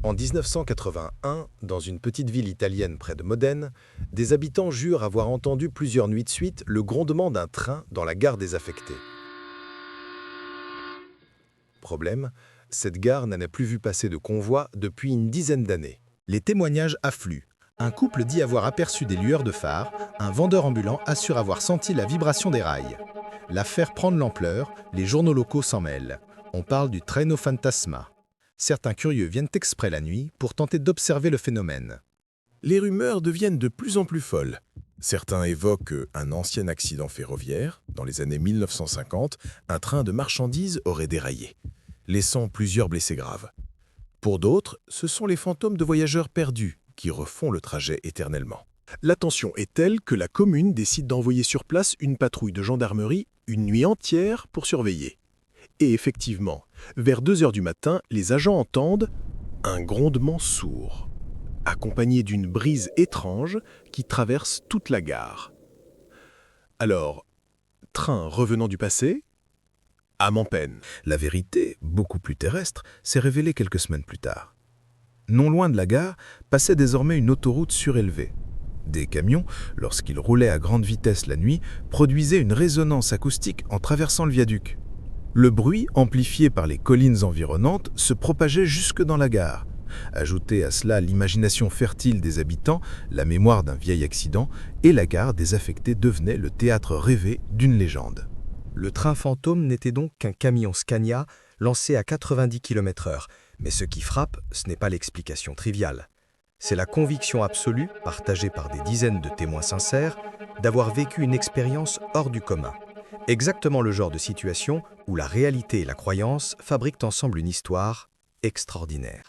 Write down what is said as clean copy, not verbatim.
En 1981, dans une petite ville italienne près de Modène, des habitants jurent avoir entendu plusieurs nuits de suite le grondement d'un train dans la gare désaffectée. Problème, cette gare n'en a plus vu passer de convoi depuis une dizaine d'années. Les témoignages affluent. Un couple dit avoir aperçu des lueurs de phare, un vendeur ambulant assure avoir senti la vibration des rails. L'affaire prend de l'ampleur, les journaux locaux s'en mêlent. On parle du treno fantasma. Certains curieux viennent exprès la nuit pour tenter d'observer le phénomène. Les rumeurs deviennent de plus en plus folles. Certains évoquent un ancien accident ferroviaire. Dans les années 1950, un train de marchandises aurait déraillé, laissant plusieurs blessés graves. Pour d'autres, ce sont les fantômes de voyageurs perdus qui refont le trajet éternellement. La tension est telle que la commune décide d'envoyer sur place une patrouille de gendarmerie une nuit entière pour surveiller. Et effectivement, vers 2 heures du matin, les agents entendent un grondement sourd, accompagné d'une brise étrange qui traverse toute la gare. Alors, train revenant du passé, âme en peine. La vérité, beaucoup plus terrestre, s'est révélée quelques semaines plus tard. Non loin de la gare, passait désormais une autoroute surélevée. Des camions, lorsqu'ils roulaient à grande vitesse la nuit, produisaient une résonance acoustique en traversant le viaduc. Le bruit, amplifié par les collines environnantes, se propageait jusque dans la gare. Ajoutez à cela l'imagination fertile des habitants, la mémoire d'un vieil accident, et la gare désaffectée devenait le théâtre rêvé d'une légende. Le train fantôme n'était donc qu'un camion Scania lancé à 90 km/h. Mais ce qui frappe, ce n'est pas l'explication triviale. C'est la conviction absolue, partagée par des dizaines de témoins sincères, d'avoir vécu une expérience hors du commun. Exactement le genre de situation où la réalité et la croyance fabriquent ensemble une histoire extraordinaire.